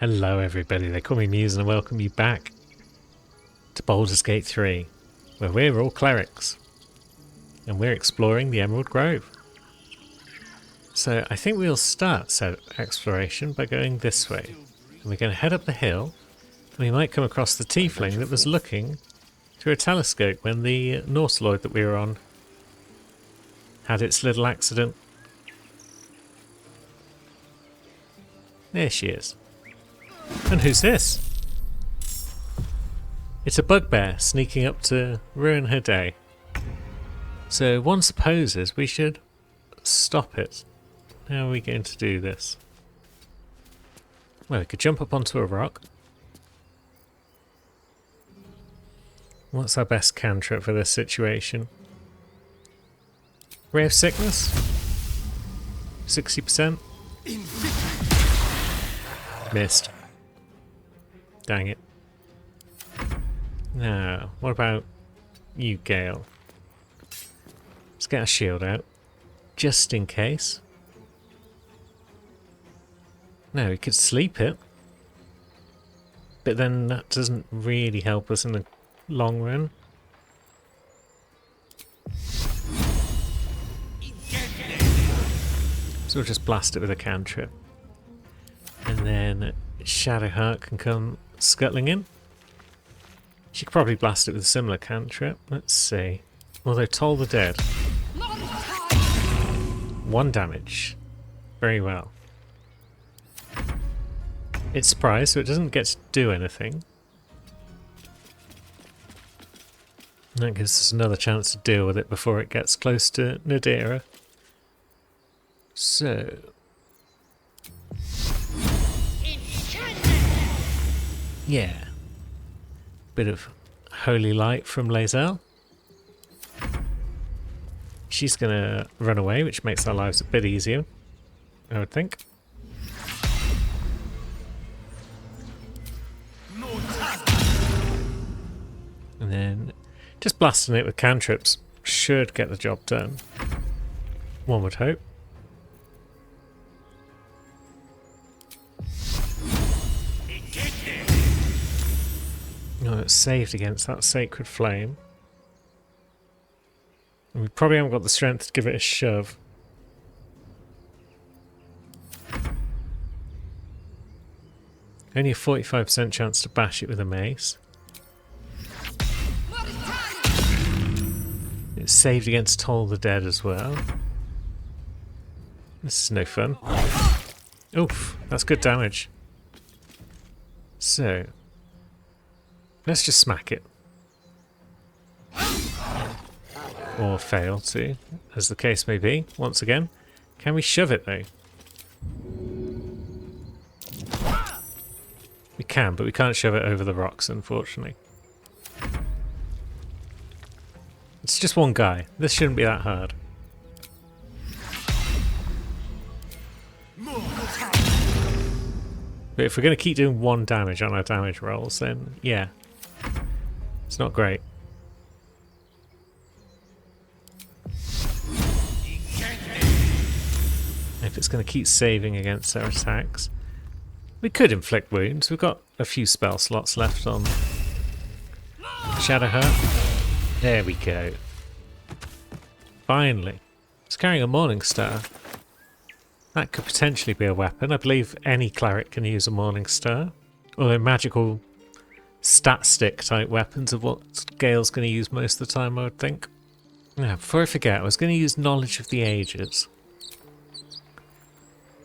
Hello everybody, they call me Muse and I welcome you back to Baldur's Gate 3, where we're all clerics and we're exploring the Emerald Grove. So I think we'll start said exploration by going this way. And we're going to head up the hill and we might come across the tiefling that was looking through a telescope when the Nautiloid that we were on had its little accident. There she is. And who's this? It's a bugbear sneaking up to ruin her day. So one supposes we should stop it. How are we going to do this? Well, we could jump up onto a rock. What's our best cantrip for this situation? Ray of Sickness? 60%? Missed. Dang it. Now, what about you, Gale? Let's get our shield out, just in case. No, we could sleep it. But then that doesn't really help us in the long run. So we'll just blast it with a cantrip. And then Shadowheart can come scuttling in. She could probably blast it with a similar cantrip. Let's see. Although Toll the Dead. 1 damage. Very well. It's surprised, so it doesn't get to do anything. That gives us another chance to deal with it before it gets close to Nadira. So... yeah. Bit of holy light from Lae'zel. She's going to run away, which makes our lives a bit easier, I would think. And then just blasting it with cantrips should get the job done. One would hope. No, it's saved against that sacred flame. And we probably haven't got the strength to give it a shove. Only a 45% chance to bash it with a mace. It's saved against Toll the Dead as well. This is no fun. Oof, that's good damage. So... let's just smack it. Or fail to, as the case may be, once again. Can we shove it though? We can, but we can't shove it over the rocks, unfortunately. It's just one guy. This shouldn't be that hard. But if we're going to keep doing 1 damage on our damage rolls, then yeah. It's not great. If it's going to keep saving against our attacks, we could inflict wounds. We've got a few spell slots left on Shadowheart. There we go. Finally. It's carrying a Morning Star. That could potentially be a weapon. I believe any cleric can use a Morning Star. Although magical stat stick type weapons are what Gale's going to use most of the time, I would think. Now, before I forget, I was going to use Knowledge of the Ages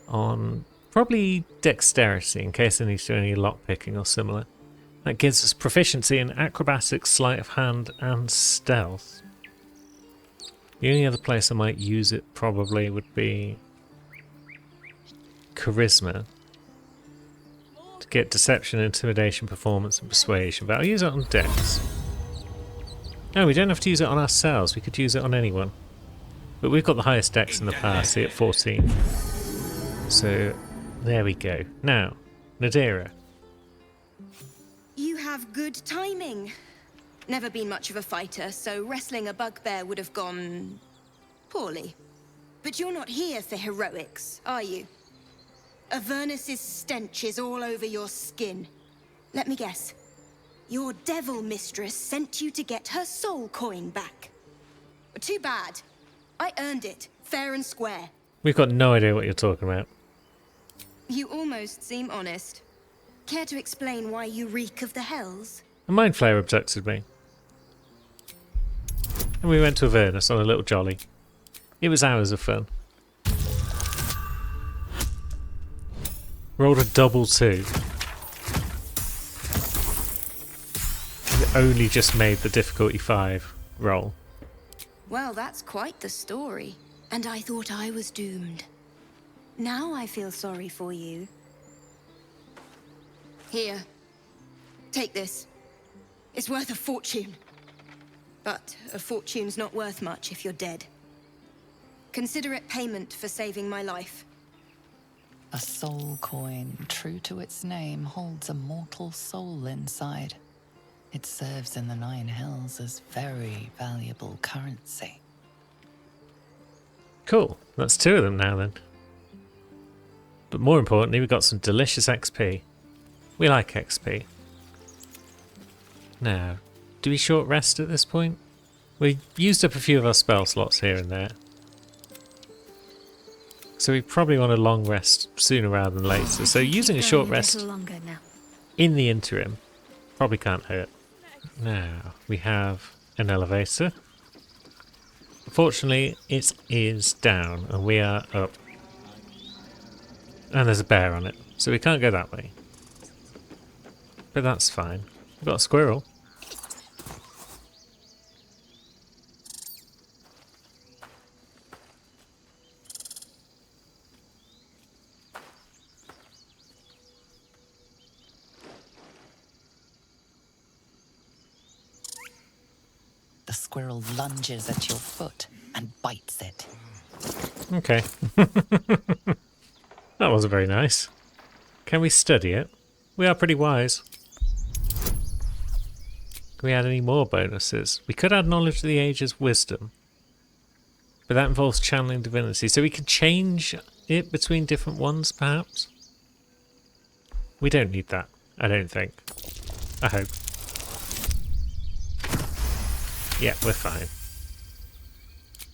on probably Dexterity in case I need to do any lockpicking or similar. That gives us proficiency in Acrobatics, Sleight of Hand and Stealth. The only other place I might use it probably would be Charisma. To get Deception, Intimidation, Performance and Persuasion, but I'll use it on Dex. No, we don't have to use it on ourselves, we could use it on anyone. But we've got the highest Dex in the party at 14. So, there we go. Now, Nadira. You have good timing. Never been much of a fighter, so wrestling a bugbear would have gone... poorly. But you're not here for heroics, are you? Avernus's stench is all over your skin. Let me guess. Your devil mistress sent you to get her soul coin back. Too bad. I earned it, fair and square. We've got no idea what you're talking about. You almost seem honest. Care to explain why you reek of the hells? A mind flayer abducted me. And we went to Avernus on a little jolly. It was hours of fun. Rolled a double 2. We only just made the difficulty 5 roll. Well, that's quite the story. And I thought I was doomed. Now I feel sorry for you. Here. Take this. It's worth a fortune. But a fortune's not worth much if you're dead. Consider it payment for saving my life. A soul coin, true to its name, holds a mortal soul inside. It serves in the Nine Hells as very valuable currency. Cool. That's 2 of them now then. But more importantly, we got some delicious XP. We like XP. Now, do we short rest at this point? We used up a few of our spell slots here and there. So we probably want a long rest sooner rather than later. So using a short rest in the interim probably can't hurt. Now, we have an elevator. Unfortunately, it is down and we are up. And there's a bear on it, so we can't go that way. But that's fine. We've got a squirrel. The squirrel lunges at your foot and bites it. Okay. That wasn't very nice. Can we study it? We are pretty wise. Can we add any more bonuses? We could add knowledge of the age's wisdom. But that involves channeling divinity. So we can change it between different ones, perhaps? We don't need that, I don't think. I hope. Yeah, we're fine.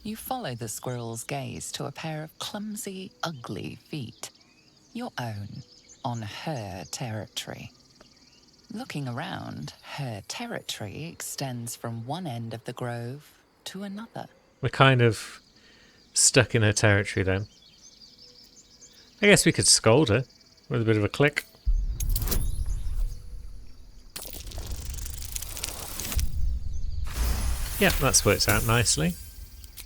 You follow the squirrel's gaze to a pair of clumsy, ugly feet. Your own, on her territory. Looking around, her territory extends from one end of the grove to another. We're kind of stuck in her territory then. I guess we could scold her with a bit of a click. Yep, that's worked out nicely.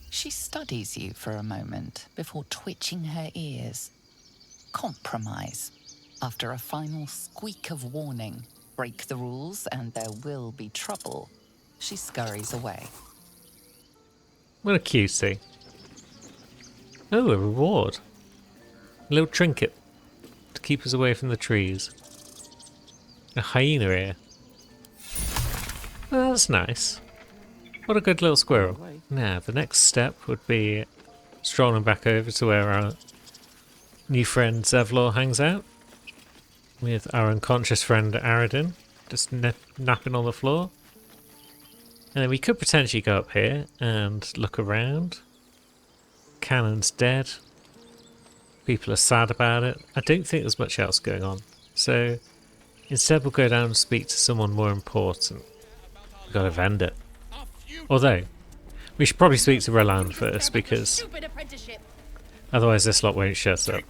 She studies you for a moment before twitching her ears. Compromise. After a final squeak of warning, break the rules and there will be trouble, she scurries away. What a cutie. Oh, a reward. A little trinket to keep us away from the trees. A hyena ear. Well, that's nice. What a good little squirrel. Now, the next step would be strolling back over to where our new friend Zevlor hangs out. With our unconscious friend Aradin, just napping on the floor. And then we could potentially go up here and look around. Cannon's dead. People are sad about it. I don't think there's much else going on. So instead we'll go down and speak to someone more important. We've got a vendor. Although, we should probably speak to Roland first because otherwise this lot won't shut up.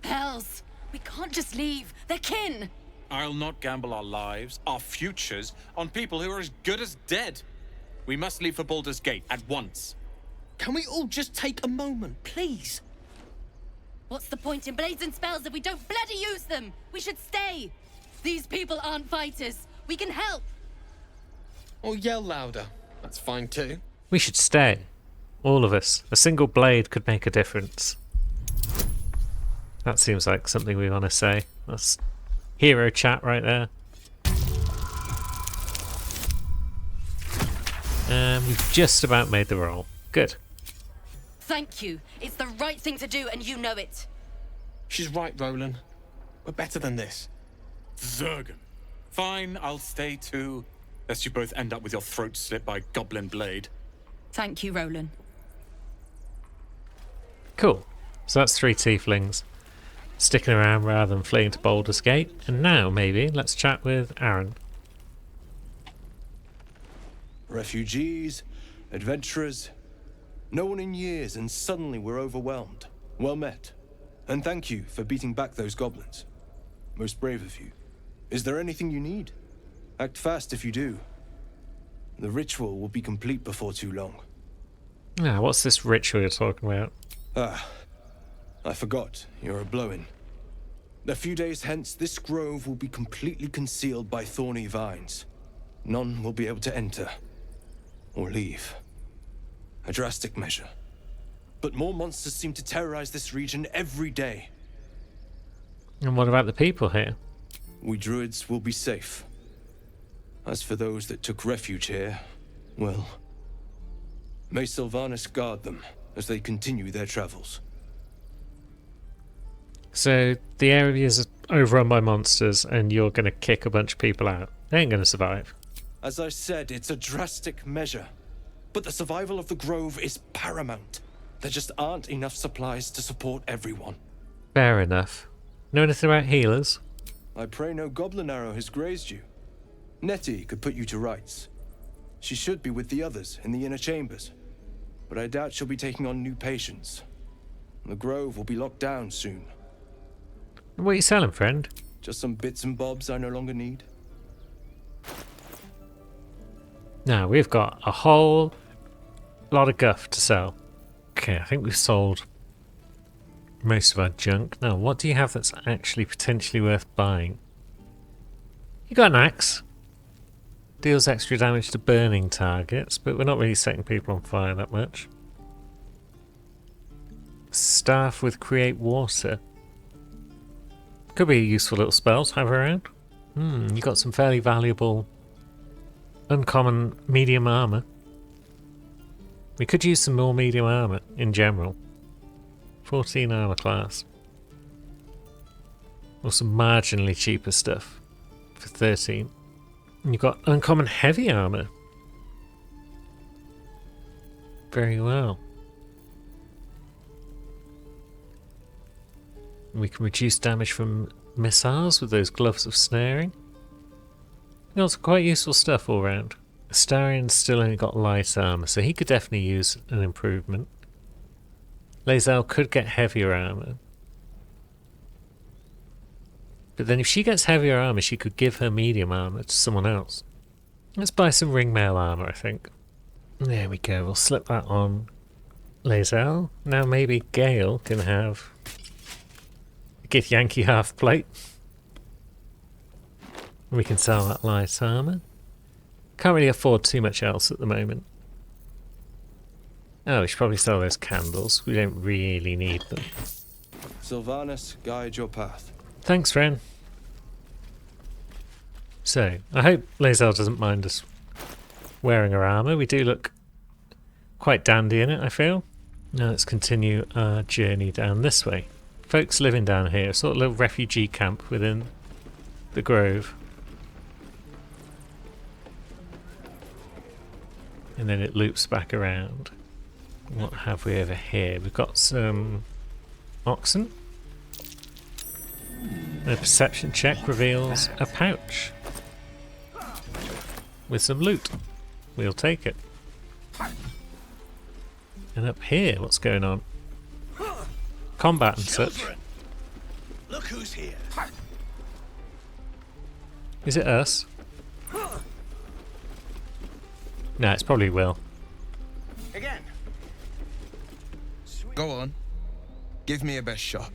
Hells! We can't just leave. They're kin! I'll not gamble our lives, our futures, on people who are as good as dead. We must leave for Baldur's Gate at once. Can we all just take a moment, please? What's the point in blades and spells if we don't bloody use them? We should stay. These people aren't fighters. We can help. Or yell louder. That's fine too. We should stay. All of us. A single blade could make a difference. That seems like something we want to say. That's hero chat right there. And we've just about made the roll. Good. Thank you. It's the right thing to do, and you know it. She's right, Roland. We're better than this. Zurgen. Fine, I'll stay too. Lest you both end up with your throats slit by Goblin Blade. Thank you, Roland. Cool. So that's 3 tieflings sticking around rather than fleeing to Baldur's Gate. And now, maybe, let's chat with Aaron. Refugees, adventurers, no one in years, and suddenly we're overwhelmed. Well met. And thank you for beating back those goblins. Most brave of you. Is there anything you need? Act fast if you do. The ritual will be complete before too long. Ah, what's this ritual you're talking about? Ah, I forgot. You're a blow-in. A few days hence, this grove will be completely concealed by thorny vines. None will be able to enter or leave. A drastic measure. But more monsters seem to terrorize this region every day. And what about the people here? We druids will be safe. As for those that took refuge here, well, may Sylvanas guard them as they continue their travels. So the area is overrun by monsters and you're going to kick a bunch of people out. They ain't going to survive. As I said, it's a drastic measure. But the survival of the grove is paramount. There just aren't enough supplies to support everyone. Fair enough. Know anything about healers? I pray no goblin arrow has grazed you. Nettie could put you to rights. She should be with the others in the inner chambers. But I doubt she'll be taking on new patients. The grove will be locked down soon. What are you selling, friend? Just some bits and bobs I no longer need. Now, we've got a whole lot of guff to sell. Okay, I think we've sold most of our junk. Now, what do you have that's actually potentially worth buying? You got an axe. Deals extra damage to burning targets, but we're not really setting people on fire that much. Staff with Create Water. Could be a useful little spell to have around. You got some fairly valuable uncommon medium armor. We could use some more medium armor in general. 14 armor class. Or some marginally cheaper stuff for 13. And you've got uncommon heavy armor. Very well. We can reduce damage from missiles with those gloves of snaring. You know, it's quite useful stuff all round. Astarian's still only got light armor, so he could definitely use an improvement. Lae'zel could get heavier armor. But then if she gets heavier armor, she could give her medium armor to someone else. Let's buy some ringmail armor, I think. There we go, we'll slip that on Lae'zel. Now maybe Gale can have a Githyanki half plate. We can sell that light armor. Can't really afford too much else at the moment. Oh, we should probably sell those candles. We don't really need them. Sylvanas, guide your path. Thanks, friend. So, I hope Lae'zel doesn't mind us wearing her armour. We do look quite dandy in it, I feel. Now let's continue our journey down this way. Folks living down here, a sort of little refugee camp within the grove. And then it loops back around. What have we over here? We've got some oxen. A perception check reveals a pouch with some loot. We'll take it. And up here, what's going on? Combat and such. Look who's here. Is it us? No, it's probably Will. Again. Go on. Give me a best shot.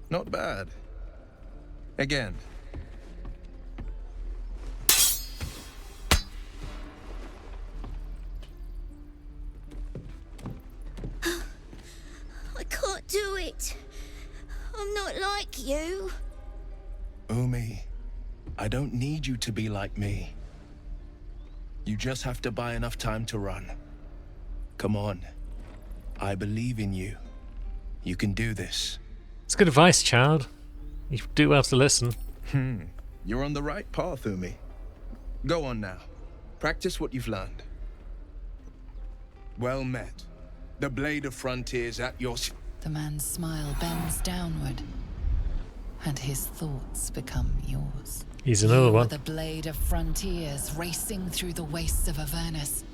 Not bad. Again. I can't do it. I'm not like you. Umi, I don't need you to be like me. You just have to buy enough time to run. Come on. I believe in you. You can do this. It's good advice, child. You do well to listen. You're on the right path, Umi. Go on now. Practice what you've learned. Well met. The Blade of Frontiers at your... The man's smile bends downward, and his thoughts become yours. He's another You one. are the Blade of Frontiers racing through the wastes of Avernus.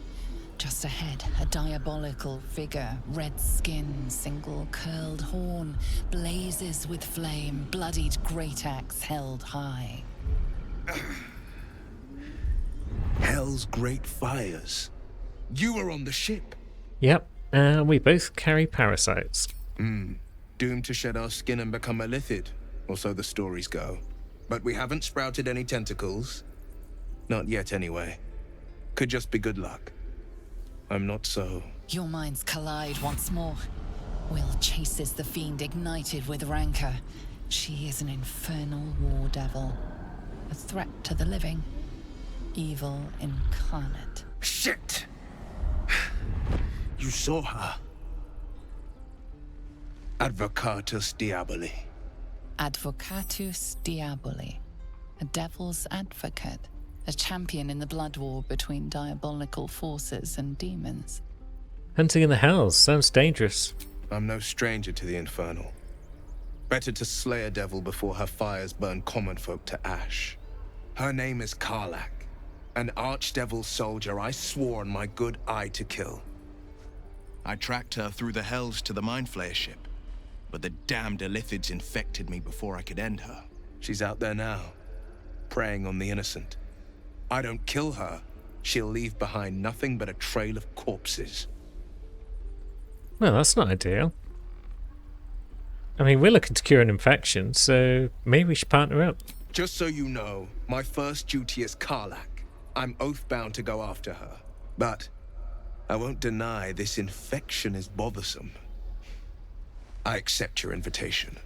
Just ahead, a diabolical figure, red skin, single curled horn, blazes with flame, bloodied great axe held high. Hell's great fires. You were on the ship. Yep, and we both carry parasites. Doomed to shed our skin and become a lithid, or so the stories go. But we haven't sprouted any tentacles. Not yet, anyway. Could just be good luck. I'm not so... Your minds collide once more. Will chases the fiend ignited with rancor. She is an infernal war devil. A threat to the living. Evil incarnate. Shit! You saw her. Advocatus Diaboli. Advocatus Diaboli. A devil's advocate. A champion in the blood war between diabolical forces and demons. Hunting in the hells sounds dangerous. I'm no stranger to the infernal. Better to slay a devil before her fires burn common folk to ash. Her name is Karlach, an archdevil soldier I swore on my good eye to kill. I tracked her through the hells to the Mindflayer ship, but the damned Illithids infected me before I could end her. She's out there now, preying on the innocent. I don't kill her, she'll leave behind nothing but a trail of corpses. Well, that's not ideal. I mean, we're looking to cure an infection, so maybe we should partner up. Just so you know, my first duty is Karlach. I'm oath-bound to go after her. But I won't deny this infection is bothersome. I accept your invitation.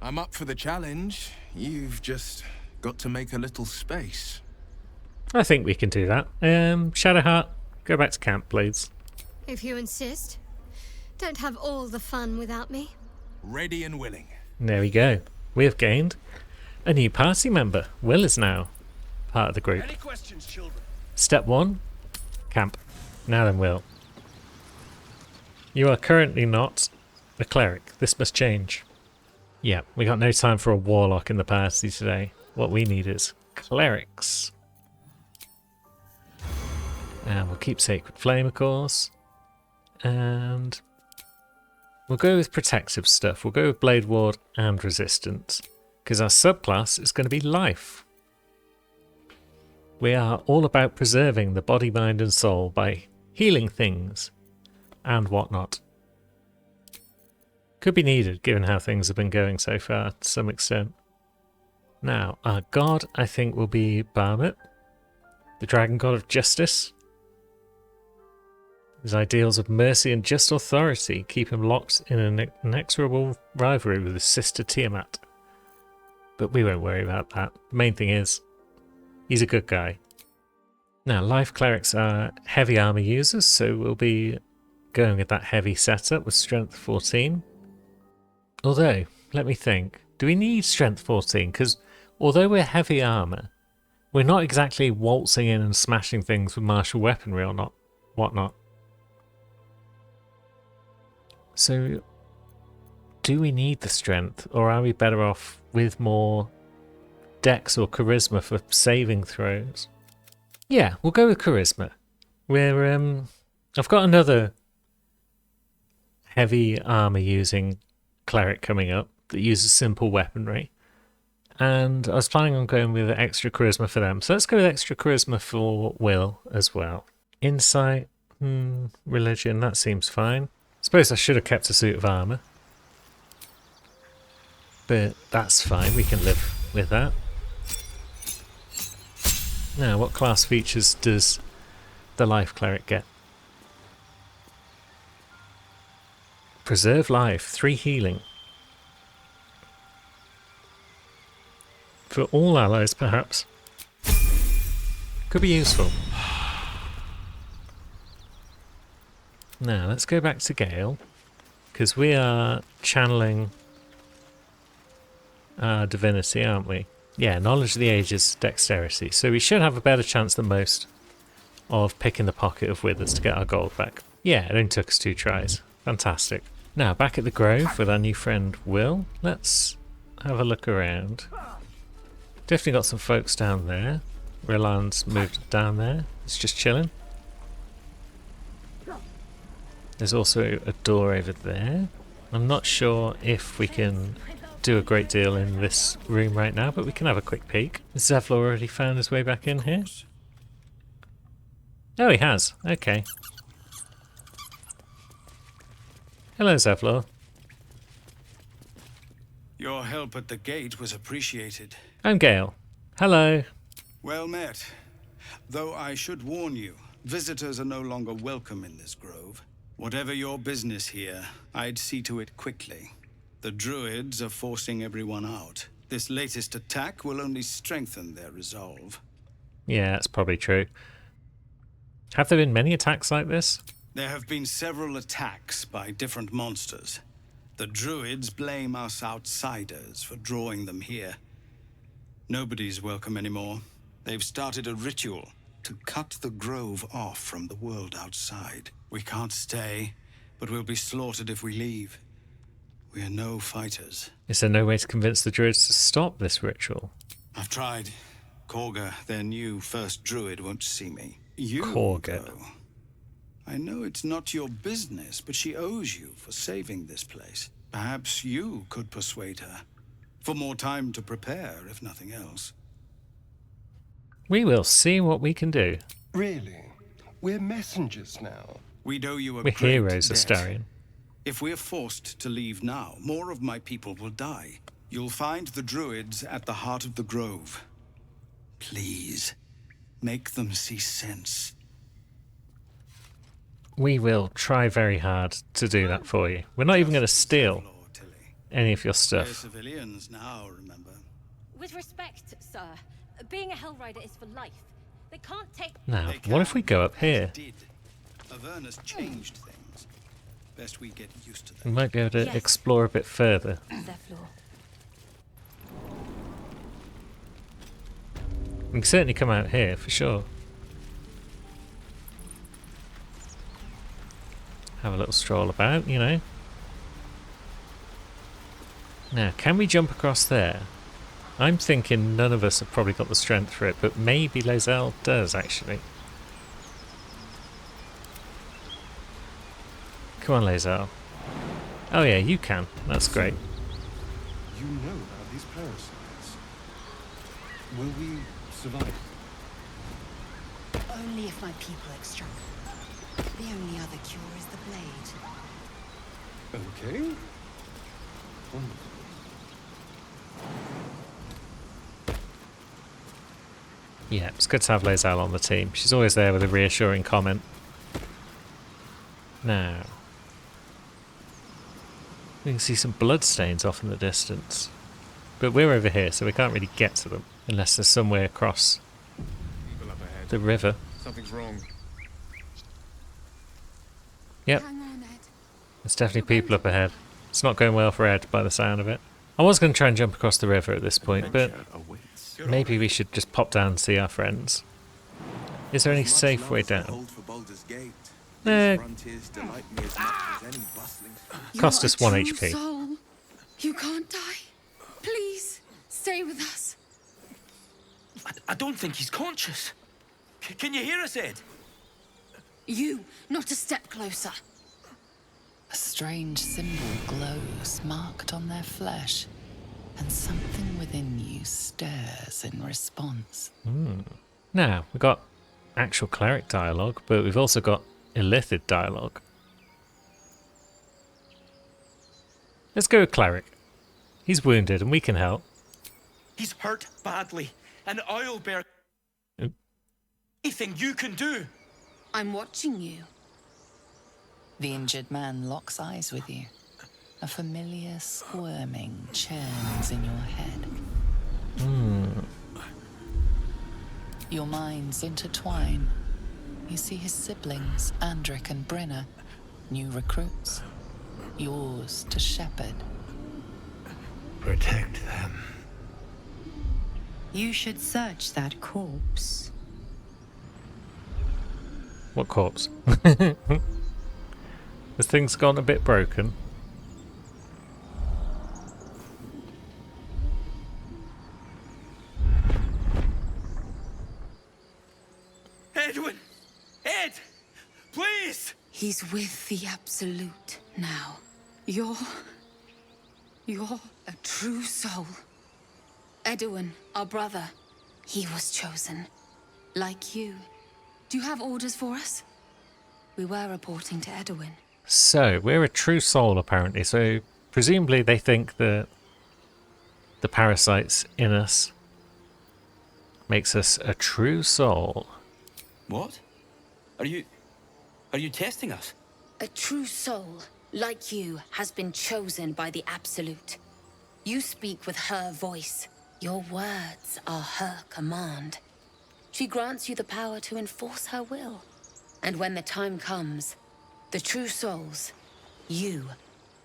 I'm up for the challenge. You've just got to make a little space. I think we can do that. Shadowheart, go back to camp, please. If you insist. Don't have all the fun without me. Ready and willing. There we go. We have gained a new party member. Will is now part of the group. Any questions, children? Step 1, camp. Now then, Will. You are currently not a cleric. This must change. Yeah, we got no time for a warlock in the party today. What we need is clerics. And we'll keep Sacred Flame, of course. And we'll go with protective stuff. We'll go with Blade Ward and Resistance, because our subclass is going to be Life. We are all about preserving the body, mind and soul by healing things and whatnot. Could be needed, given how things have been going so far, to some extent. Now, our god, I think, will be Bahamut, the dragon god of justice. His ideals of mercy and just authority keep him locked in an inexorable rivalry with his sister Tiamat. But we won't worry about that. The main thing is, he's a good guy. Now, Life Clerics are heavy armor users, so we'll be going with that heavy setup with Strength 14. Although, let me think, do we need Strength 14? Because although we're heavy armor, we're not exactly waltzing in and smashing things with martial weaponry or not, whatnot. So, do we need the strength, or are we better off with more dex or charisma for saving throws? Yeah, we'll go with charisma. I've got another heavy armor using cleric coming up that uses simple weaponry, and I was planning on going with extra charisma for them. So let's go with extra charisma for Will as well. Insight, religion, that seems fine. Suppose I should have kept a suit of armor, but that's fine, we can live with that. Now, what class features does the Life Cleric get? Preserve life, 3 healing. For all allies, perhaps. Could be useful. Now, let's go back to Gale, because we are channeling our divinity, aren't we? Yeah, knowledge of the ages, dexterity. So we should have a better chance than most of picking the pocket of withers to get our gold back. Yeah, it only took us 2 tries. Fantastic. Now, back at the Grove with our new friend Will. Let's have a look around. Definitely got some folks down there. Rilan's moved down there. It's just chilling. There's also a door over there. I'm not sure if we can do a great deal in this room right now, but we can have a quick peek. Has Zevlor already found his way back in here? Oh, he has. Okay. Hello, Zevlor. Your help at the gate was appreciated. I'm Gale. Hello. Well met. Though I should warn you, visitors are no longer welcome in this grove. Whatever your business here, I'd see to it quickly. The druids are forcing everyone out. This latest attack will only strengthen their resolve. Yeah, that's probably true. Have there been many attacks like this? There have been several attacks by different monsters. The druids blame us outsiders for drawing them here. Nobody's welcome anymore. They've started a ritual to cut the grove off from the world outside. We can't stay, but we'll be slaughtered if we leave. We are no fighters. Is there no way to convince the druids to stop this ritual? I've tried. Korga, their new first druid, won't see me. You, Korga. though, I know it's not your business, but she owes you for saving this place. Perhaps you could persuade her. For more time to prepare, if nothing else. We will see what we can do. Really? We're messengers now. We owe you a We're great heroes, debt. Astarion. If we're forced to leave now, more of my people will die. You'll find the druids at the heart of the grove. Please, make them see sense. We will try very hard to do that for you. We're not even going to steal any of your We're stuff. civilians now, remember? With respect, sir, being a Hellrider is for life. They can't take... Now, what if we go up here? Avernus changed things. Best we get used to that. We might be able to Yes. explore a bit further. Zevlor. We can certainly come out here for sure. Have a little stroll about, you know. Now, can we jump across there? I'm thinking none of us have probably got the strength for it, but maybe Lae'zel does actually. Come on, Lae'zel. Oh yeah, you can. That's great. You know about these parasites. Will we survive? Only if my people extract. The only other cure is the blade. Okay. Wonderful. Yeah, it's good to have Lae'zel on the team. She's always there with a reassuring comment. Now, we can see some bloodstains off in the distance. But we're over here, so we can't really get to them. Unless there's some way across People up ahead. the river. Something's wrong. Yep, Hang on, Ed. there's definitely people up ahead. It's not going well for Ed by the sound of it. I was going to try and jump across the river at this point, but maybe we should just pop down and see our friends. Is there any safe way down? Cost us 1 HP. Soul. You can't die. Please, stay with us. I don't think he's conscious. Can you hear us, Ed? You, not a step closer. A strange symbol glows marked on their flesh, and something within you stirs in response. Now, we've got actual cleric dialogue, but we've also got illithid dialogue. Let's go with cleric. He's wounded and we can help. He's hurt badly, and I'll bear Oop. anything you can do. I'm watching you. The injured man locks eyes with you. A familiar squirming churns in your head. Your minds intertwine. You see his siblings, Andric and Brenna, new recruits. Yours to shepherd. Protect them. You should search that corpse. What corpse? This thing's gone a bit broken. Edwin! Ed! Please! He's with the Absolute now. You're a true soul. Edwin, our brother, he was chosen. Like you. Do you have orders for us? We were reporting to Edwin. So, we're a true soul apparently, so presumably they think that the parasites in us makes us a true soul. What? Are you testing us? A true soul, like you, has been chosen by the Absolute. You speak with her voice. Your words are her command. She grants you the power to enforce her will. And when the time comes, the true souls, you,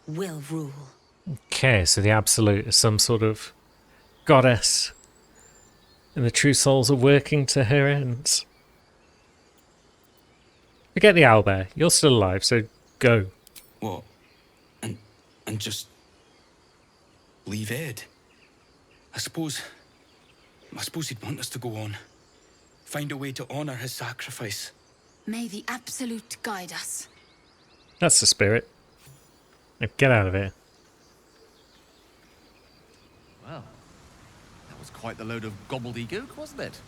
will rule. Okay, so the Absolute is some sort of goddess, and the true souls are working to her ends. Forget the owlbear, you're still alive, so go. What? And just leave Ed? I suppose he'd want us to go on. Find a way to honor his sacrifice. May the Absolute guide us. That's the spirit. Now get out of here. Well, that was quite the load of gobbledygook, wasn't it?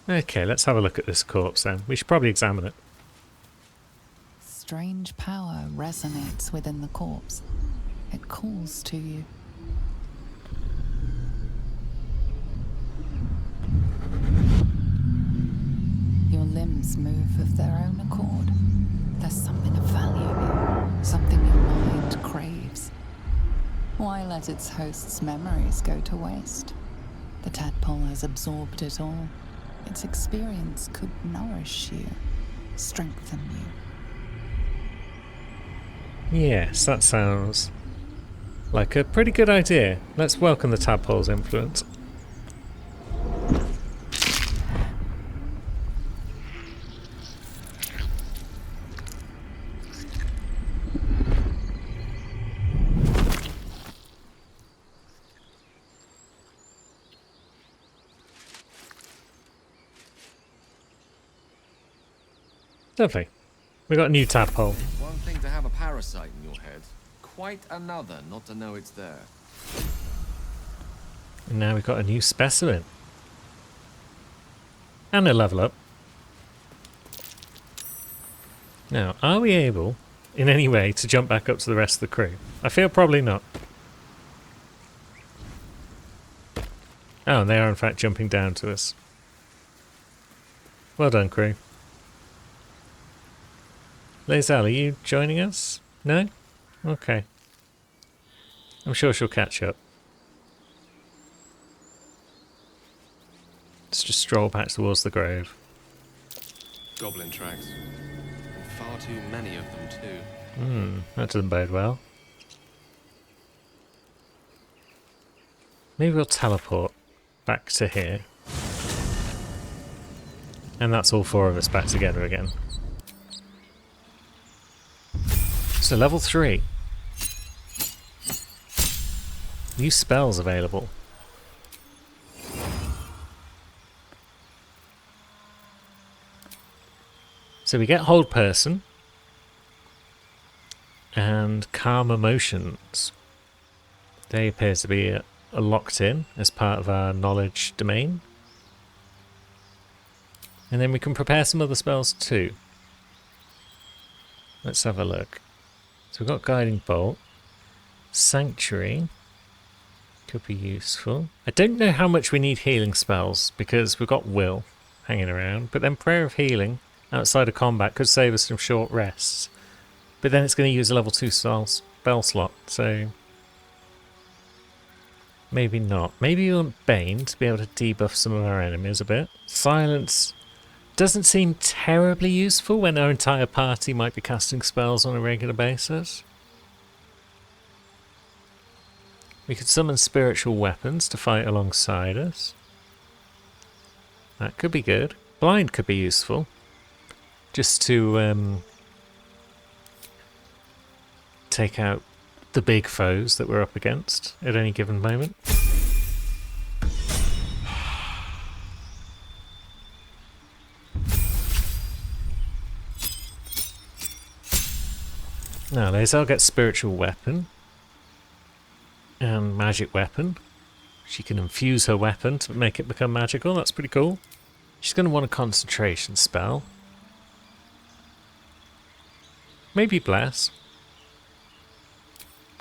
Okay, let's have a look at this corpse then. We should probably examine it. Strange power resonates within the corpse. It calls to you. Your limbs move of their own accord. There's something of value here, something your mind craves. Why let its host's memories go to waste? The tadpole has absorbed it all. Its experience could nourish you, strengthen you. Yes, that sounds like a pretty good idea. Let's welcome the tadpole's influence. Lovely. We got a new tadpole. One thing to have a parasite in your head, quite another not to know it's there. And now we've got a new specimen. And a level up. Now, are we able, in any way, to jump back up to the rest of the crew? I feel probably not. Oh, and they are in fact jumping down to us. Well done, crew. Lae'zel, are you joining us? No? Okay. I'm sure she'll catch up. Let's just stroll back towards the grove. Goblin tracks. Far too many of them, too. That doesn't bode well. Maybe we'll teleport back to here. And that's all four of us back together again. So level 3. New spells available. So we get Hold Person and Calm Emotions. They appear to be locked in as part of our knowledge domain. And then we can prepare some other spells too. Let's have a look. So we've got Guiding Bolt. Sanctuary could be useful. I don't know how much we need healing spells because we've got Will hanging around, but then Prayer of Healing outside of combat could save us some short rests. But then it's going to use a level 2 spell slot, so maybe not. Maybe we want Bane to be able to debuff some of our enemies a bit. Silence doesn't seem terribly useful when our entire party might be casting spells on a regular basis. We could summon spiritual weapons to fight alongside us. That could be good. Blind could be useful. Just to take out the big foes that we're up against at any given moment. Now, Lae'zel gets spiritual weapon and magic weapon. She can infuse her weapon to make it become magical. That's pretty cool. She's going to want a concentration spell. Maybe Bless.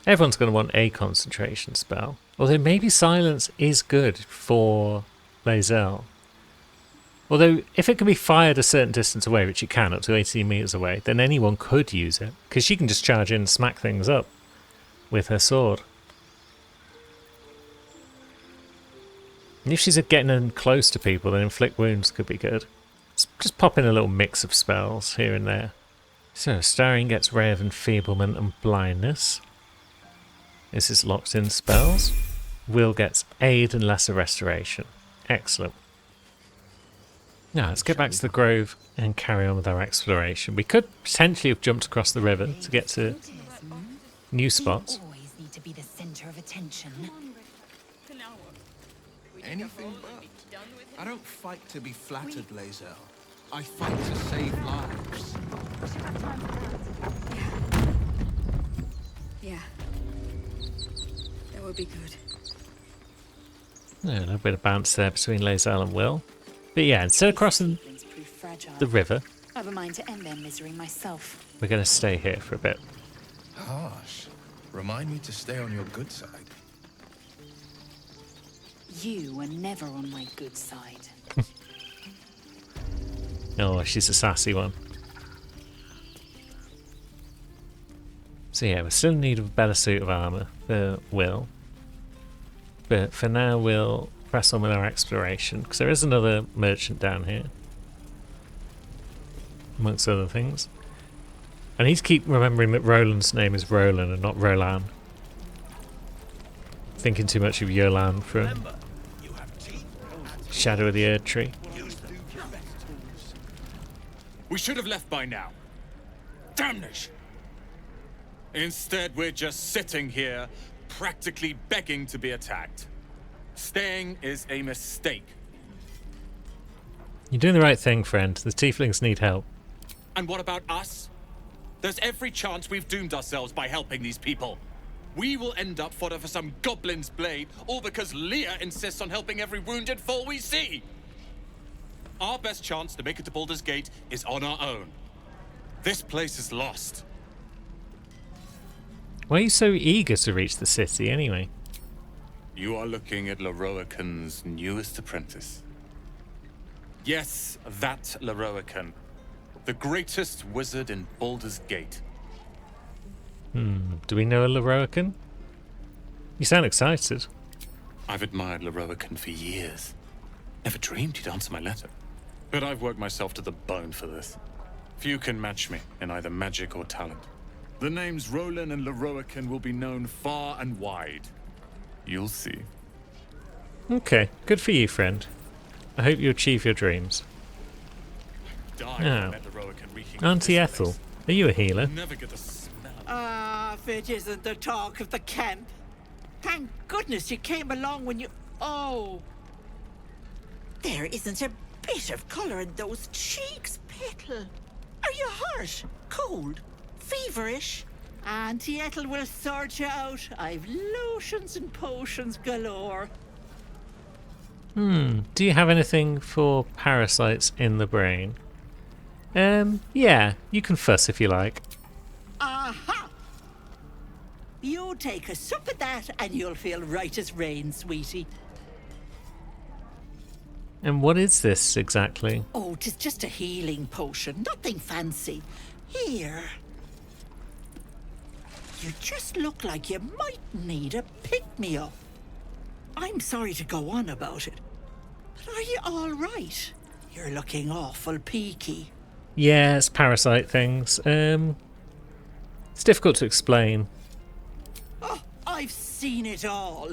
Everyone's going to want a concentration spell. Although maybe Silence is good for Lae'zel. Although, if it can be fired a certain distance away, which it can, up to 18 meters away, then anyone could use it. Because she can just charge in and smack things up with her sword. And if she's getting in close to people, then Inflict Wounds could be good. Let's just pop in a little mix of spells here and there. So, Starion gets Ray of Enfeeblement and Blindness. This is locked in spells. Will gets Aid and Lesser Restoration. Excellent. Now, let's get back to the Grove and carry on with our exploration. We could potentially have jumped across the river to get to new spots. Always need to be the center of attention. Anything but. I don't fight to be flattered, Lae'zel. I fight to save lives. Yeah. That would be good. Yeah, a little bit of bounce there between Lae'zel and Will. But yeah, instead of crossing the river, I have a mind to end their misery myself. we're going to stay here for a bit. Harsh. Remind me to stay on your good side. You were never on my good side. Oh, she's a sassy one. So yeah, we're still in need of a better suit of armour for Will. But for now, we'll press on with our exploration, because there is another merchant down here, amongst other things. I need to keep remembering that Roland's name is Roland and not Rolan. Thinking too much of Yolan from Shadow of the Erd Tree. We should have left by now. Damnation! Instead, we're just sitting here, practically begging to be attacked. Staying is a mistake. You're doing the right thing, friend. The tieflings need help. And what about us? There's every chance we've doomed ourselves by helping these people. We will end up fodder for some goblin's blade, all because Leah insists on helping every wounded foe we see. Our best chance to make it to Baldur's Gate is on our own. This place is lost. Why are you so eager to reach the city, anyway? You are looking at Lorroakan's newest apprentice. Yes, that Lorroakan. The greatest wizard in Baldur's Gate. Do we know a Lorroakan? You sound excited. I've admired Lorroakan for years. Never dreamed he'd answer my letter. But I've worked myself to the bone for this. Few can match me in either magic or talent. The names Roland and Lorroakan will be known far and wide. You'll see. Okay, good for you, friend. I hope you achieve your dreams. Now, Auntie Ethel, are you a healer? Ah, if it isn't the talk of the camp. Thank goodness you came along when you... Oh! There isn't a bit of colour in those cheeks, Petal. Are you hurt? Cold? Feverish? Auntie Ethel will sort you out. I've lotions and potions galore. Do you have anything for parasites in the brain? Yeah, you can fuss if you like. Aha! You take a sup of that and you'll feel right as rain, sweetie. And what is this exactly? Oh, 'tis just a healing potion, nothing fancy. Here. You just look like you might need a pick-me-up. I'm sorry to go on about it, but are you all right? You're looking awful peaky. Yeah, it's parasite things. It's difficult to explain. Oh, I've seen it all.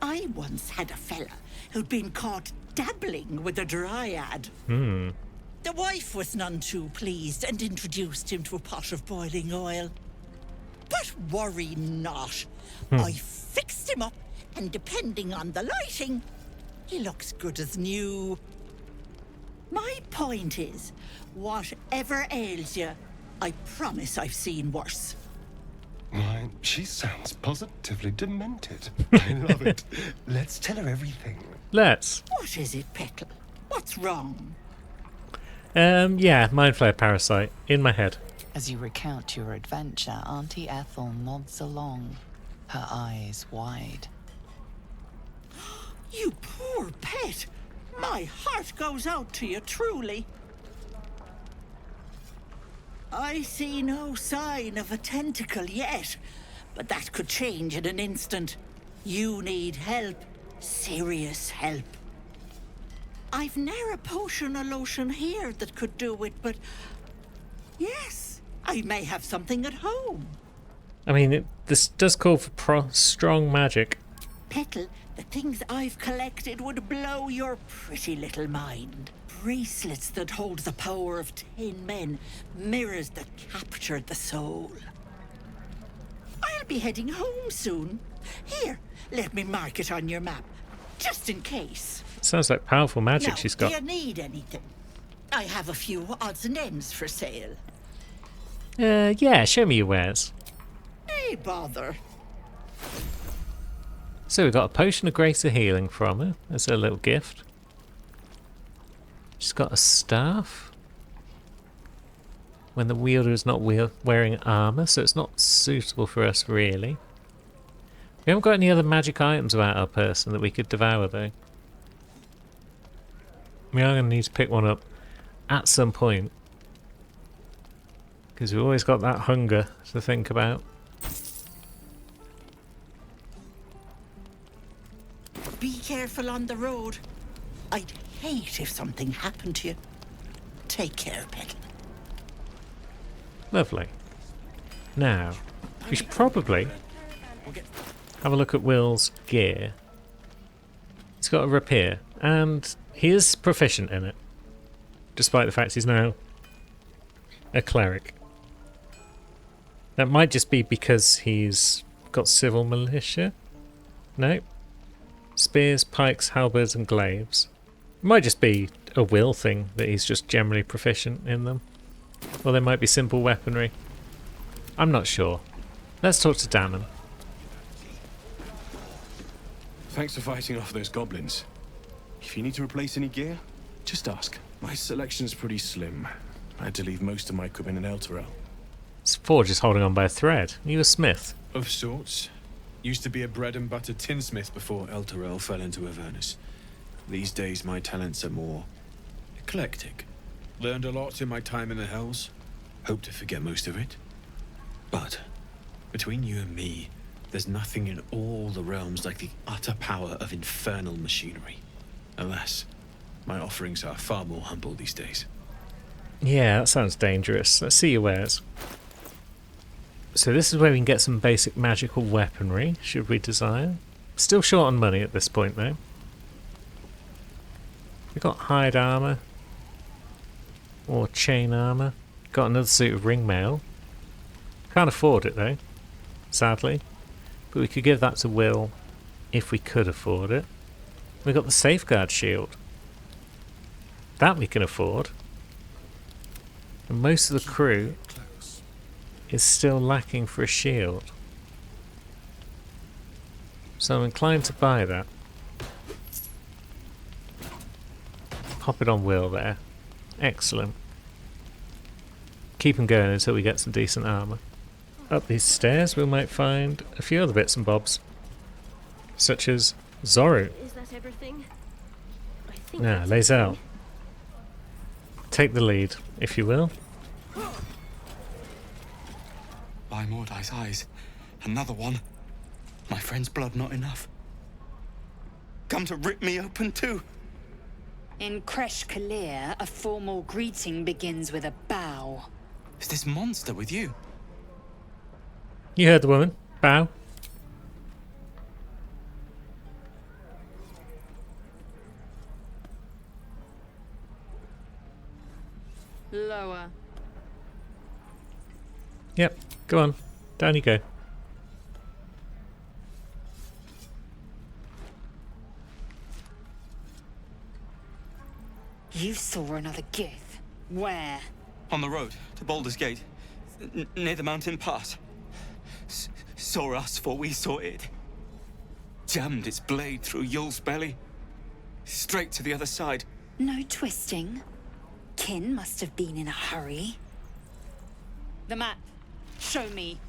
I once had a fella who'd been caught dabbling with a dryad. Hmm. The wife was none too pleased and introduced him to a pot of boiling oil. But worry not. I fixed him up, and depending on the lighting, he looks good as new. My point is, whatever ails you, I promise I've seen worse. Why, she sounds positively demented. I love it. Let's tell her everything. Let's. What is it, Petal? What's wrong? Yeah, Mind Flayer parasite. In my head. As you recount your adventure, Auntie Ethel nods along, her eyes wide. You poor pet! My heart goes out to you, truly. I see no sign of a tentacle yet, but that could change in an instant. You need help. Serious help. I've ne'er a potion or lotion here that could do it, but yes, I may have something at home. I mean, this does call for strong magic. Petal, the things I've collected would blow your pretty little mind. Bracelets that hold the power of 10 men, mirrors that capture the soul. I'll be heading home soon. Here, let me mark it on your map, just in case. Sounds like powerful magic Now, she's got. do you need anything? I have a few odds and ends for sale. Yeah, show me your wares. Hey, bother. So we got a potion of greater healing from her as a little gift. She's got a staff. When the wielder is not wearing armor, so it's not suitable for us really. We haven't got any other magic items about our person that we could devour though. We are going to need to pick one up at some point. Because we've always got that hunger to think about. Be careful on the road. I'd hate if something happened to you. Take care, Petal. Lovely. Now, we should probably have a look at Will's gear. He's got a rapier, and he is proficient in it, despite the fact he's now a cleric. That might just be because he's got civil militia. No. Spears, pikes, halberds, and glaives. It might just be a will thing that he's just generally proficient in them. Or they might be simple weaponry. I'm not sure. Let's talk to Dammon. Thanks for fighting off those goblins. If you need to replace any gear, just ask. My selection's pretty slim. I had to leave most of my equipment in Elturel. This forge is holding on by a thread. Are you a smith? Of sorts. Used to be a bread and butter tinsmith before Elturel fell into Avernus. These days my talents are more eclectic. Learned a lot in my time in the Hells. Hope to forget most of it. But between you and me, there's nothing in all the realms like the utter power of infernal machinery. Alas, my offerings are far more humble these days. Yeah, that sounds dangerous. Let's see your wares. So this is where we can get some basic magical weaponry, should we desire. Still short on money at this point though. We've got hide armour. Or chain armour. Got another suit of ring mail. Can't afford it though, sadly. But we could give that to Will if we could afford it. We've got the safeguard shield. That we can afford. And most of the crew is still lacking for a shield. So I'm inclined to buy that. Pop it on Will there. Excellent. Keep him going until we get some decent armour. Up these stairs we might find a few other bits and bobs. Such as Zoru. Is that everything? I think Now, Lae'zel. Take the lead, if you will. By Mordai's eyes, another one. My friend's blood not enough. Come to rip me open too. In Kresh Kalir, a formal greeting begins with a bow. Is this monster with you? You heard the woman. Bow. Lower. Yep, go on. Down you go. You saw another Gith. Where? On the road to Baldur's Gate, near the mountain pass. Saw us before we saw it. Jammed its blade through Yul's belly. Straight to the other side. No twisting. Kin must have been in a hurry. The map. Show me.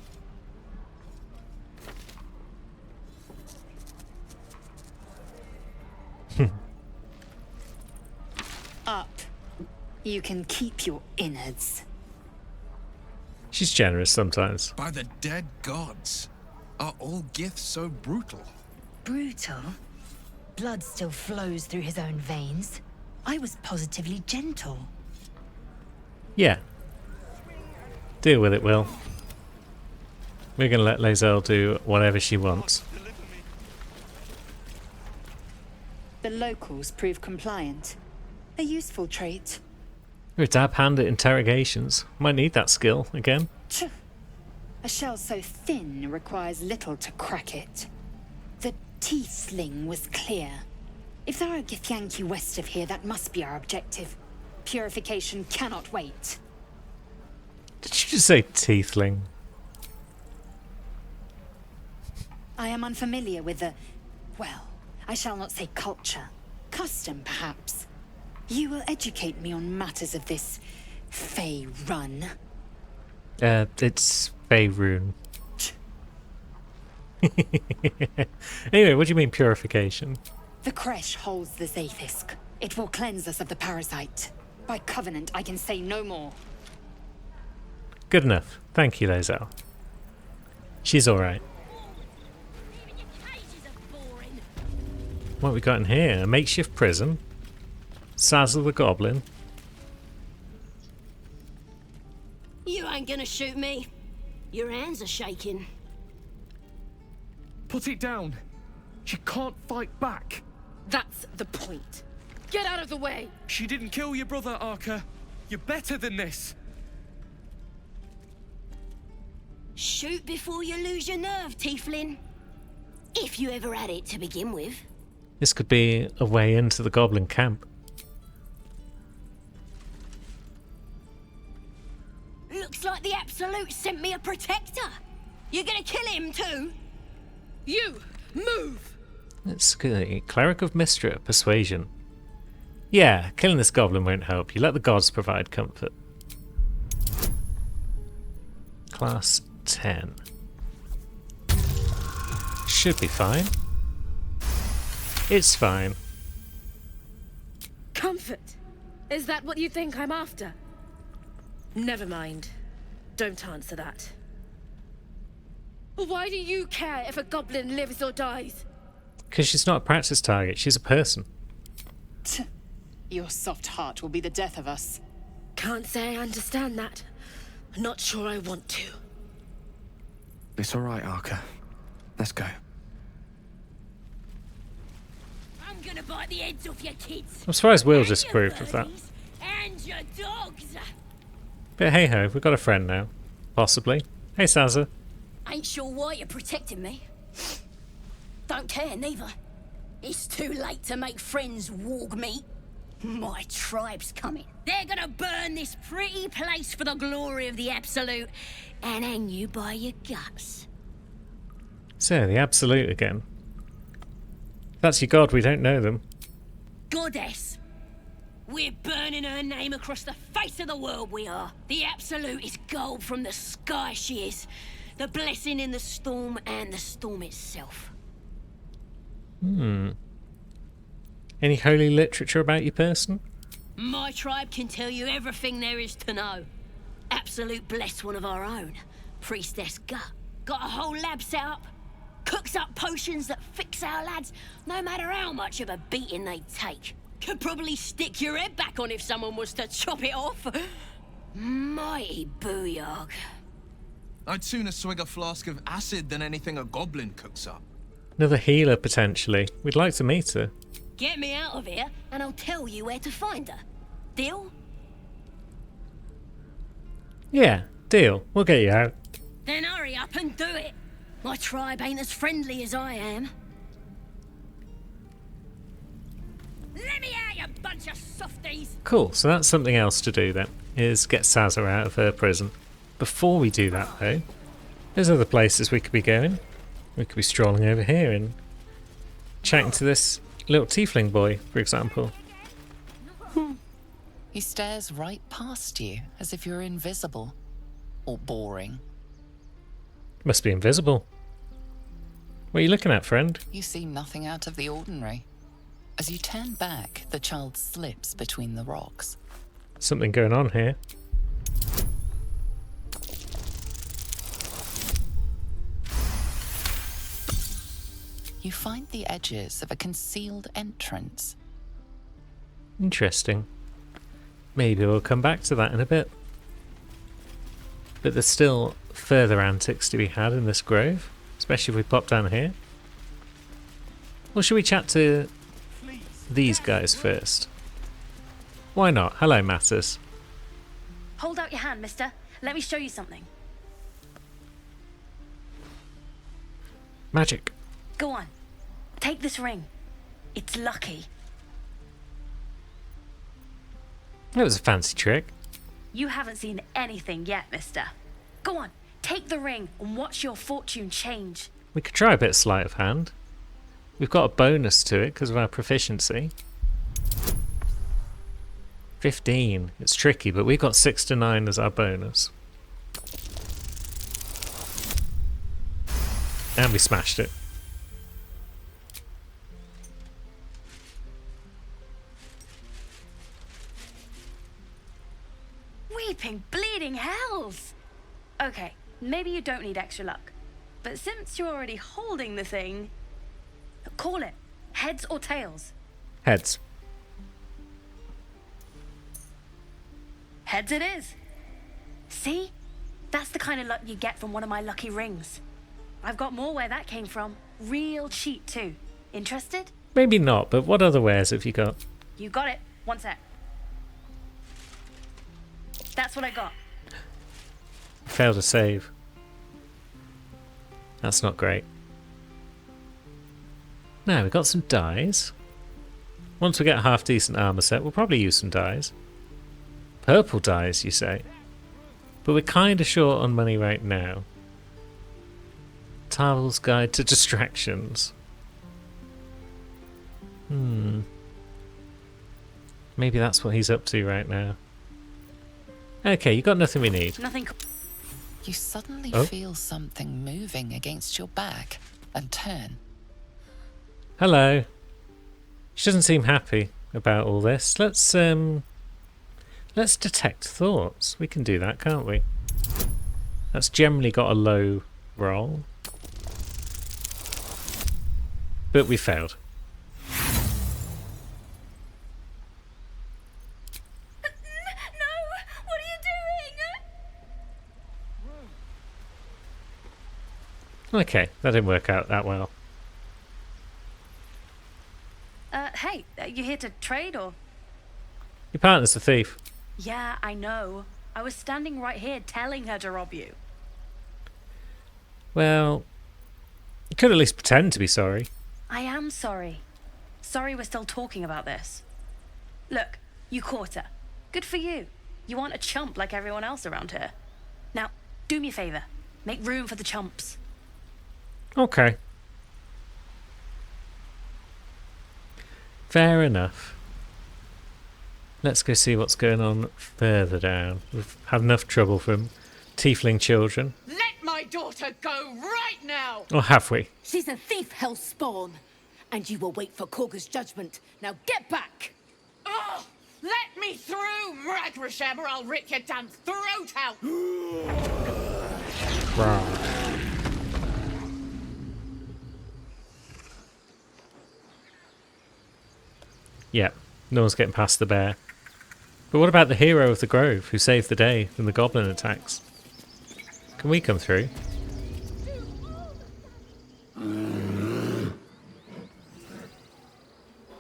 Up. You can keep your innards. She's generous sometimes. By the dead gods. Are all Giths so brutal? Brutal? Blood still flows through his own veins. I was positively gentle. Yeah. Deal with it, Will. We're going to let Lae'zel do whatever she wants. The locals prove compliant. A useful trait. You're a dab hand at interrogations. Might need that skill again. A shell so thin requires little to crack it. The Tiefling was clear. If there are Githyanki west of here, that must be our objective. Purification cannot wait. Did you just say Tiefling? I am unfamiliar with the... well, I shall not say culture. Custom, perhaps. You will educate me on matters of this Fey run. It's Faerun. Anyway, what do you mean purification? The Kresh holds the Zaithisk. It will cleanse us of the parasite. By covenant, I can say no more. Good enough. Thank you, Lae'zel. She's alright. What have we got in here? A makeshift prison. Sazzle the Goblin. You ain't gonna shoot me. Your hands are shaking. Put it down. She can't fight back. That's the point. Get out of the way. She didn't kill your brother, Arca. You're better than this. Shoot before you lose your nerve, Tiefling. If you ever had it to begin with. This could be a way into the Goblin camp. Looks like the Absolute sent me a protector. You're gonna kill him too? You, move! Let's see. Cleric of Mystra, Persuasion. Yeah, killing this goblin won't help. You let the gods provide comfort. Class 10. Should be fine. It's fine. Comfort? Is that what you think I'm after? Never mind. Don't answer that. Why do you care if a goblin lives or dies? Because she's not a practice target, she's a person. Your soft heart will be the death of us. Can't say I understand that. Not sure I want to. It's all right, Arca. Let's go. I'm gonna bite the heads off your kids. I'm surprised Will disapproved of that. And your dogs. But hey ho, we've got a friend now. Possibly. Hey Sazza. Ain't sure why you're protecting me. Don't care neither. It's too late to make friends, warg meat. My tribe's coming. They're gonna burn this pretty place for the glory of the Absolute and hang you by your guts. So, the Absolute again. If that's your god, we don't know them. Goddess. We're burning her name across the face of the world, we are. The Absolute is gold from the sky, she is. The blessing in the storm and the storm itself. Any holy literature about your person? My tribe can tell you everything there is to know. Absolute bless one of our own. Priestess Gut. Got a whole lab set up. Cooks up potions that fix our lads, no matter how much of a beating they take. Could probably stick your head back on if someone was to chop it off. Mighty booyog. I'd sooner swig a flask of acid than anything a goblin cooks up. Another healer, potentially. We'd like to meet her. Get me out of here, and I'll tell you where to find her. Deal? Yeah, deal. We'll get you out. Then hurry up and do it. My tribe ain't as friendly as I am. Let me out, you bunch of softies! Cool, so that's something else to do then, is get Sazza out of her prison. Before we do that though, there's other places we could be going. We could be strolling over here and chatting to this little tiefling boy, for example. He stares right past you, as if you're invisible. Or boring. Must be invisible. What are you looking at, friend? You see nothing out of the ordinary. As you turn back, the child slips between the rocks. Something going on here. You find the edges of a concealed entrance. Interesting. Maybe we'll come back to that in a bit. But there's still further antics to be had in this grove, especially if we pop down here. Or should we chat to these guys first? Why not? Hello, Mattis. Hold out your hand, mister. Let me show you something. Magic. Go on. Take this ring. It's lucky. That was a fancy trick. You haven't seen anything yet, mister. Go on. Take the ring and watch your fortune change. We could try a bit of sleight of hand. We've got a bonus to it because of our proficiency. 15. It's tricky, but we've got 6 to 9 as our bonus. And we smashed it. Weeping, bleeding hells! Okay, maybe you don't need extra luck. But since you're already holding the thing, call it. Heads or tails? Heads. Heads it is. See? That's the kind of luck you get from one of my lucky rings. I've got more where that came from. Real cheap too. Interested? Maybe not, but what other wares have you got? You got it. One sec. That's what I got. Failed to save. That's not great. Now, we've got some dyes. Once we get a half-decent armor set, we'll probably use some dyes. Purple dyes, you say? But we're kind of short on money right now. Tarvel's Guide to Distractions. Maybe that's what he's up to right now. Okay, you got nothing we need. Nothing. You suddenly feel something moving against your back and turn. Hello. She doesn't seem happy about all this. Let's detect thoughts. We can do that, can't we? That's generally got a low roll. But we failed. Okay, that didn't work out that well. Hey, you here to trade or? Your partner's a thief. Yeah, I know. I was standing right here telling her to rob you. Well, you could at least pretend to be sorry. I am sorry. Sorry we're still talking about this. Look, you caught her. Good for you. You aren't a chump like everyone else around here. Now, do me a favor. Make room for the chumps. Okay. Fair enough. Let's go see what's going on further down. We've had enough trouble from tiefling children. Let my daughter go right now! Or have we? She's a thief, hellspawn. And you will wait for Korga's judgment. Now get back! Oh! Let me through, Mragrasham, or I'll rip your damn throat out! Yeah, No one's getting past the bear. But what about the hero of the grove who saved the day from the goblin attacks? Can we come through?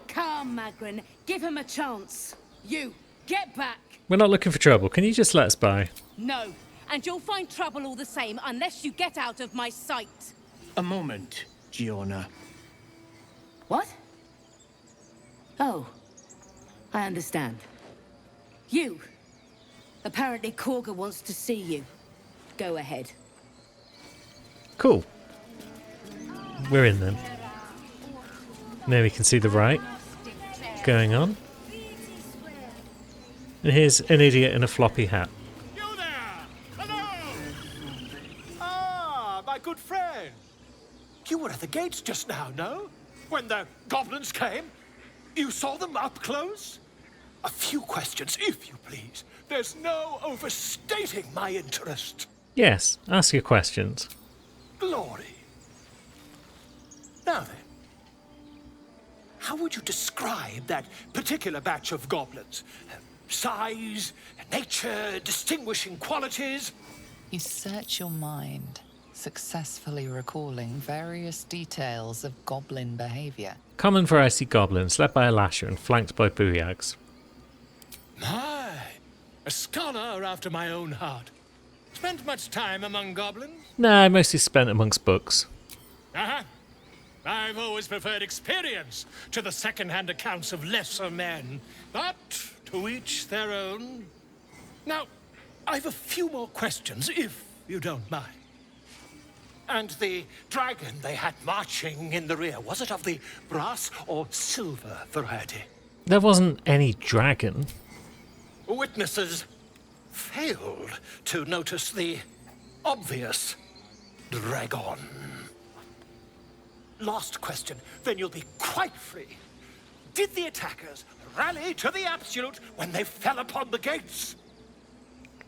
Come, Magrin. Give him a chance. You, get back. We're not looking for trouble. Can you just let us by? No, and you'll find trouble all the same unless you get out of my sight. A moment, Giona. What? Oh, I understand. You. Apparently Korga wants to see you. Go ahead. Cool. We're in then. There we can see the rite going on. And here's an idiot in a floppy hat. Ah, my good friend. You were at the gates just now, no? When the goblins came? You saw them up close? A few questions, if you please. There's no overstating my interest. Yes, ask your questions. Glory. Now then, how would you describe that particular batch of goblins? Size, nature, distinguishing qualities? You search your mind, successfully recalling various details of goblin behavior. Common variety goblins, led by a lasher and flanked by booyags. My, a scholar after my own heart. Spent much time among goblins? Nah, mostly spent amongst books. Uh-huh. I've always preferred experience to the second-hand accounts of lesser men. But to each their own. Now, I've a few more questions, if you don't mind. And the dragon they had marching in the rear, was it of the brass or silver variety? There wasn't any dragon. Witnesses failed to notice the obvious dragon. Last question, then you'll be quite free. Did the attackers rally to the absolute when they fell upon the gates?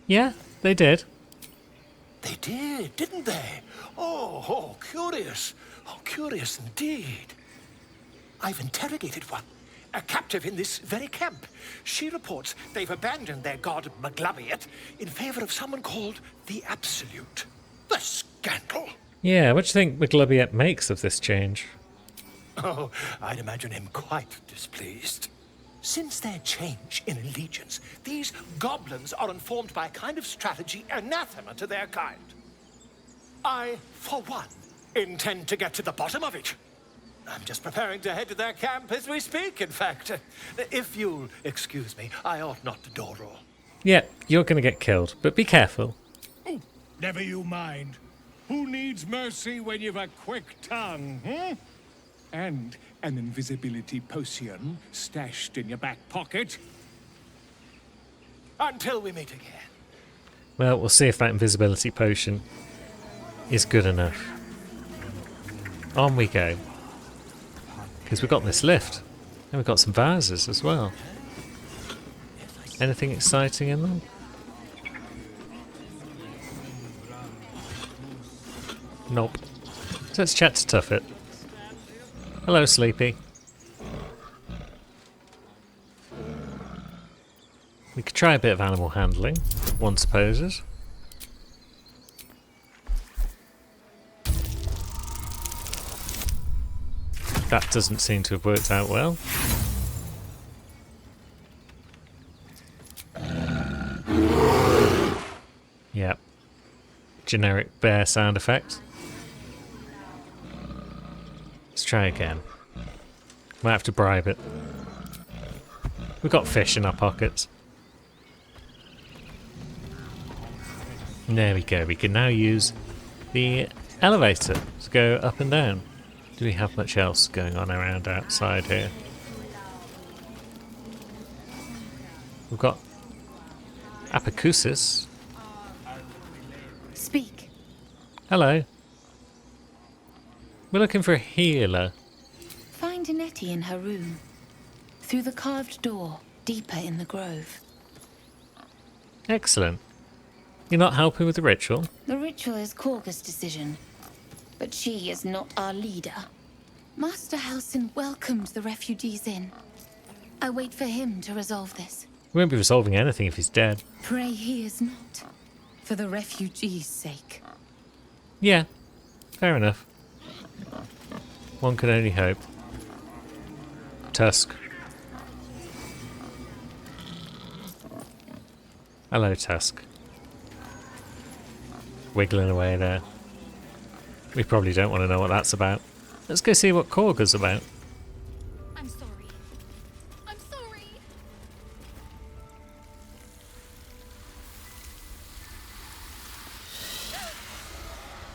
Yeah, they did. They did, didn't they? Oh, curious. Oh, curious indeed. I've interrogated one, a captive in this very camp. She reports they've abandoned their god Maglubbiet in favor of someone called the Absolute. The scandal! Yeah, what do you think Maglubbiet makes of this change? Oh, I'd imagine him quite displeased. Since their change in allegiance, these goblins are informed by a kind of strategy anathema to their kind. I, for one, intend to get to the bottom of it. I'm just preparing to head to their camp as we speak, in fact. If you'll excuse me, I ought not to door roll. Yeah, you're going to get killed, but be careful. Oh, never you mind. Who needs mercy when you've a quick tongue, hmm? And an invisibility potion stashed in your back pocket. Until we meet again. Well, we'll see if that invisibility potion is good enough. On we go. Because we've got this lift. And we've got some vases as well. Anything exciting in them? Nope. So let's chat to Tuffet. Hello, Sleepy. We could try a bit of animal handling, one supposes. That doesn't seem to have worked out well. Yep. Generic bear sound effect. Let's try again. Might have to bribe it. We've got fish in our pockets. And there we go. We can now use the elevator to go up and down. Do we have much else going on around outside here? We've got Apicusis. Speak. Hello. We're looking for a healer. Find Nettie in her room. Through the carved door, deeper in the grove. Excellent. You're not helping with the ritual? The ritual is Korga's decision, but she is not our leader. Master Halsin welcomed the refugees in. I wait for him to resolve this. We won't be resolving anything if he's dead. Pray he is not. For the refugees' sake. Yeah, fair enough. One can only hope. Tusk. Hello, Tusk. Wiggling away there. We probably don't want to know what that's about. Let's go see what Korga's about. I'm sorry. I'm sorry.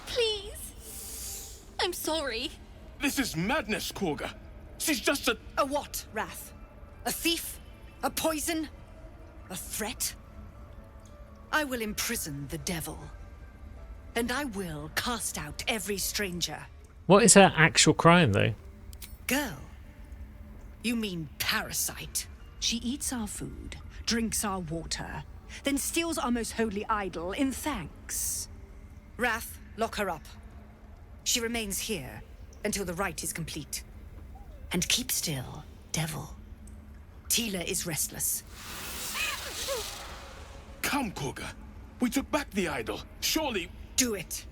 Please. I'm sorry. This is madness, Korga. She's just a... A what, Wrath? A thief? A poison? A threat? I will imprison the devil. And I will cast out every stranger. What is her actual crime, though? Girl? You mean parasite? She eats our food, drinks our water, then steals our most holy idol in thanks. Wrath, lock her up. She remains here until the rite is complete. And keep still, devil. Tila is restless. Come, Korga. We took back the idol. Surely... Do it.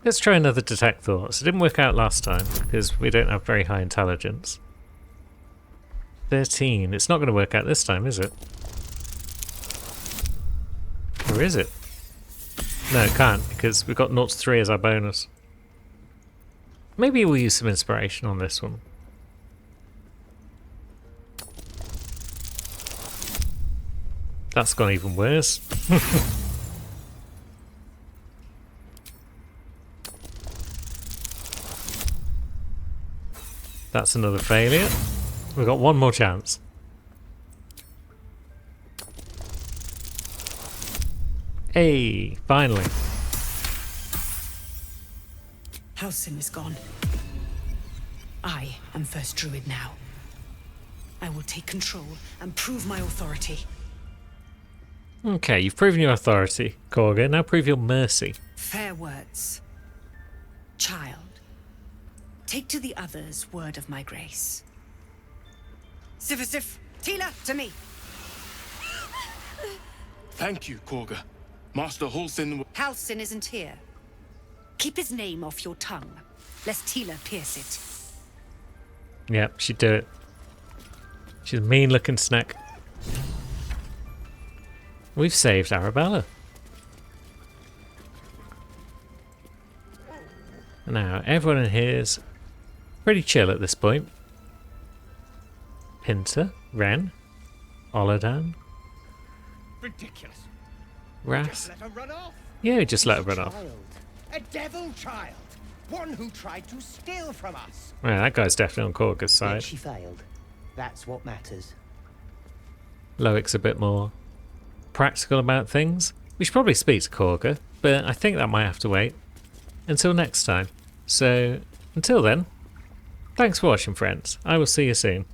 Let's try another detect thoughts. It didn't work out last time because we don't have very high intelligence. 13. It's not going to work out this time, is it? Or is it? No, it can't because we've got 0 to 3 as our bonus. Maybe we'll use some inspiration on this one. That's gone even worse. That's another failure. We've got one more chance. Hey, finally. Halsin is gone. I am first druid now. I will take control and prove my authority. Okay, you've proven your authority, Korga. Now prove your mercy. Fair words. Child, take to the others word of my grace. Sifisif, Tila, to me. Thank you, Korga. Master Halsin... Halsin isn't here. Keep his name off your tongue, lest Tila pierce it. Yep, she'd do it. She's a mean-looking snack. We've saved Arabella. Now, everyone in here's pretty chill at this point. Pinter, Ren, Oladan, Ridiculous. Wrath. Just let her run off. Yeah, just let her run off. Child. A devil child. One who tried to steal from us. Yeah, that guy's definitely on Korga's Yet side. she failed. That's what matters. Loic's a bit more practical about things. We should probably speak to Korga, but I think that might have to wait until next time. So, until then, thanks for watching, friends. I will see you soon.